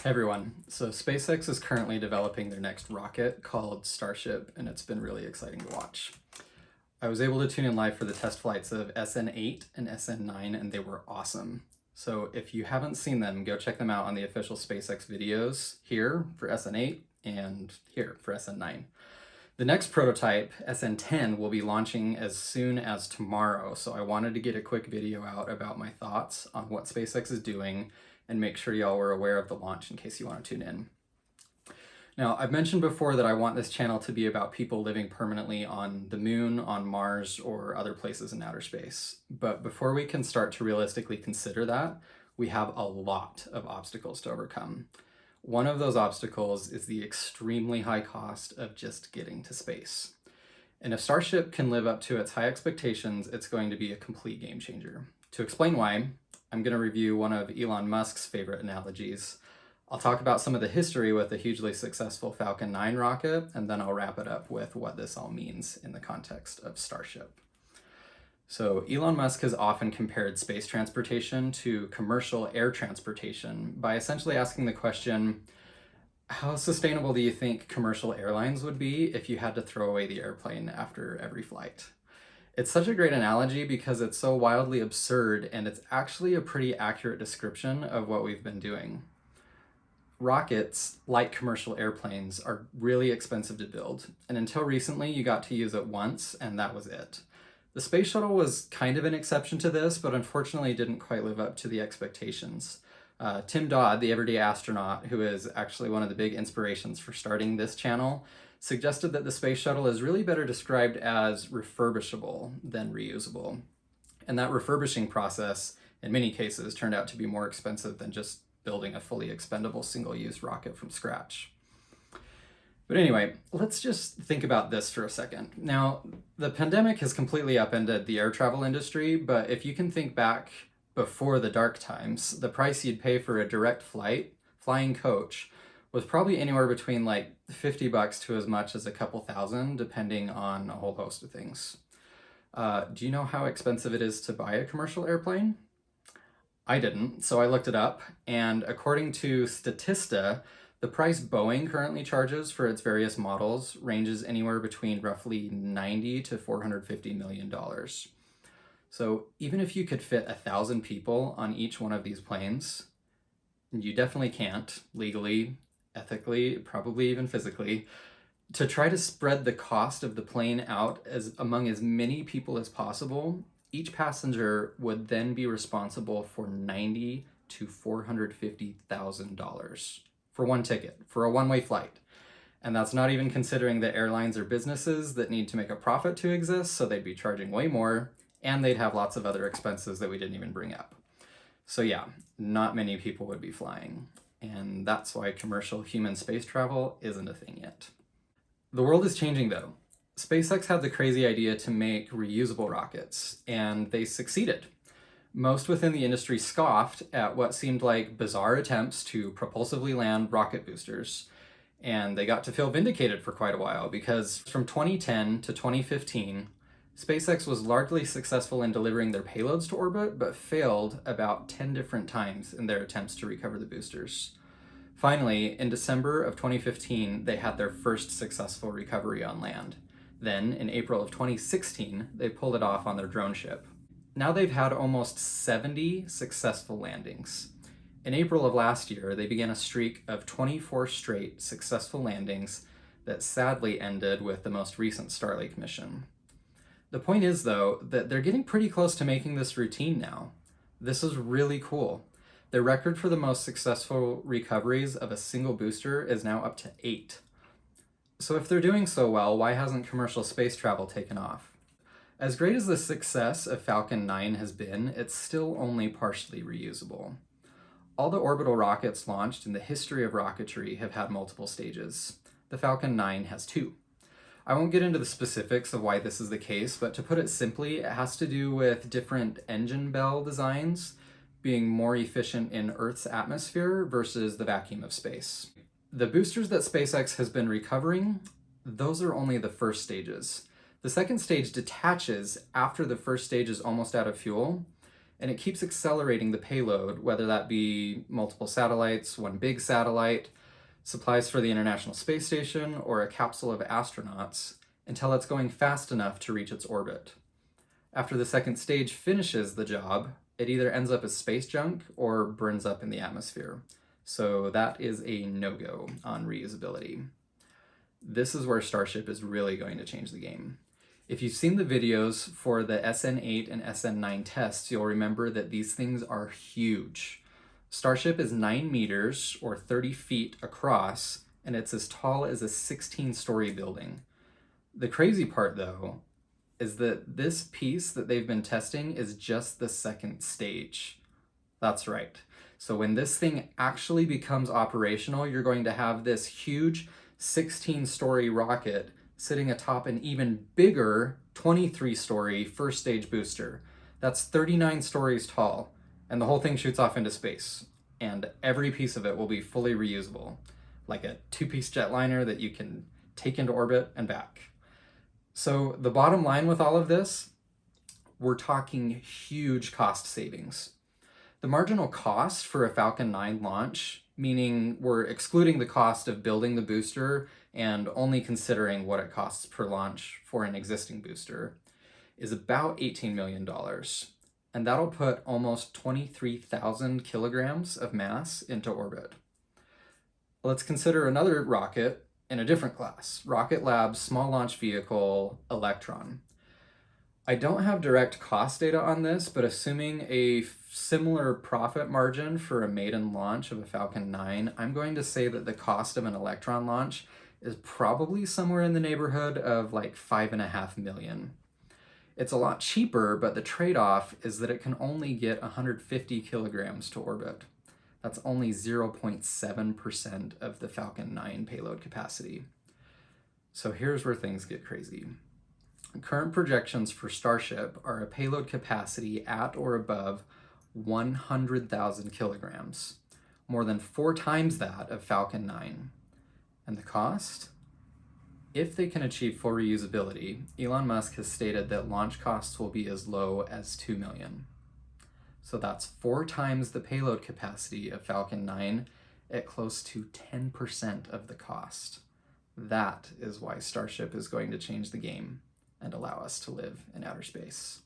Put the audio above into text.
Hey everyone, so SpaceX is currently developing their next rocket called Starship, and it's been really exciting to watch. I was able to tune in live for the test flights of SN8 and SN9, and they were awesome. So if you haven't seen them, go check them out on the official SpaceX videos here for SN8 and here for SN9. The next prototype, SN10, will be launching as soon as tomorrow, so I wanted to get a quick video out about my thoughts on what SpaceX is doing and make sure y'all were aware of the launch in case you want to tune in. Now, I've mentioned before that I want this channel to be about people living permanently on the moon, on Mars, or other places in outer space. But before we can start to realistically consider that, we have a lot of obstacles to overcome. One of those obstacles is the extremely high cost of just getting to space. And if Starship can live up to its high expectations, it's going to be a complete game changer. To explain why, I'm going to review one of Elon Musk's favorite analogies. I'll talk about some of the history with the hugely successful Falcon 9 rocket, and then I'll wrap it up with what this all means in the context of Starship. So Elon Musk has often compared space transportation to commercial air transportation by essentially asking the question, how sustainable do you think commercial airlines would be if you had to throw away the airplane after every flight? It's such a great analogy because it's so wildly absurd, and it's actually a pretty accurate description of what we've been doing. Rockets, like commercial airplanes, are really expensive to build, and until recently you got to use it once, and that was it. The space shuttle was kind of an exception to this, but unfortunately didn't quite live up to the expectations. Tim Dodd, the everyday astronaut, who is actually one of the big inspirations for starting this channel, suggested that the space shuttle is really better described as refurbishable than reusable. And that refurbishing process, in many cases, turned out to be more expensive than just building a fully expendable single-use rocket from scratch. But anyway, let's just think about this for a second. Now, the pandemic has completely upended the air travel industry, but if you can think back before the dark times, the price you'd pay for a direct flight, flying coach, was probably anywhere between like $50 to as much as a couple thousand, depending on a whole host of things. Do you know how expensive it is to buy a commercial airplane? I didn't, so I looked it up, and according to Statista, the price Boeing currently charges for its various models ranges anywhere between roughly $90 to $450 million. So even if you could fit 1,000 people on each one of these planes, you definitely can't, legally, ethically, probably even physically, to try to spread the cost of the plane out among as many people as possible. Each passenger would then be responsible for $90,000 to $450,000 for one ticket, for a one-way flight. And that's not even considering that airlines are businesses that need to make a profit to exist, so they'd be charging way more, and they'd have lots of other expenses that we didn't even bring up. So yeah, not many people would be flying. And that's why commercial human space travel isn't a thing yet. The world is changing though. SpaceX had the crazy idea to make reusable rockets, and they succeeded. Most within the industry scoffed at what seemed like bizarre attempts to propulsively land rocket boosters, and they got to feel vindicated for quite a while because from 2010 to 2015, SpaceX was largely successful in delivering their payloads to orbit, but failed about 10 different times in their attempts to recover the boosters. Finally, in December of 2015, they had their first successful recovery on land. Then, in April of 2016, they pulled it off on their drone ship. Now they've had almost 70 successful landings. In April of last year, they began a streak of 24 straight successful landings that sadly ended with the most recent Starlink mission. The point is, though, that they're getting pretty close to making this routine now. This is really cool. Their record for the most successful recoveries of a single booster is now up to 8. So if they're doing so well, why hasn't commercial space travel taken off? As great as the success of Falcon 9 has been, it's still only partially reusable. All the orbital rockets launched in the history of rocketry have had multiple stages. The Falcon 9 has 2. I won't get into the specifics of why this is the case, but to put it simply, it has to do with different engine bell designs being more efficient in Earth's atmosphere versus the vacuum of space. The boosters that SpaceX has been recovering, those are only the first stages. The second stage detaches after the first stage is almost out of fuel, and it keeps accelerating the payload, whether that be multiple satellites, one big satellite, supplies for the International Space Station, or a capsule of astronauts, until it's going fast enough to reach its orbit. After the second stage finishes the job, it either ends up as space junk or burns up in the atmosphere. So that is a no-go on reusability. This is where Starship is really going to change the game. If you've seen the videos for the SN8 and SN9 tests, you'll remember that these things are huge. Starship is 9 meters or 30 feet across, and it's as tall as a 16-story building. The crazy part, though, is that this piece that they've been testing is just the second stage. That's right. So when this thing actually becomes operational, you're going to have this huge 16-story rocket sitting atop an even bigger 23-story first stage booster. That's 39 stories tall, and the whole thing shoots off into space. And every piece of it will be fully reusable, like a 2-piece jetliner that you can take into orbit and back. So the bottom line with all of this, we're talking huge cost savings. The marginal cost for a Falcon 9 launch, meaning we're excluding the cost of building the booster and only considering what it costs per launch for an existing booster, is about $18 million. And that'll put almost 23,000 kilograms of mass into orbit. Let's consider another rocket in a different class, Rocket Lab's small launch vehicle, Electron. I don't have direct cost data on this, but assuming a similar profit margin for a maiden launch of a Falcon 9, I'm going to say that the cost of an Electron launch is probably somewhere in the neighborhood of like $5.5 million. It's a lot cheaper, but the trade-off is that it can only get 150 kilograms to orbit. That's only 0.7% of the Falcon 9 payload capacity. So here's where things get crazy. Current projections for Starship are a payload capacity at or above 100,000 kilograms, more than 4 times that of Falcon 9. And the cost? If they can achieve full reusability, Elon Musk has stated that launch costs will be as low as $2 million. So that's 4 times the payload capacity of Falcon 9 at close to 10% of the cost. That is why Starship is going to change the game and allow us to live in outer space.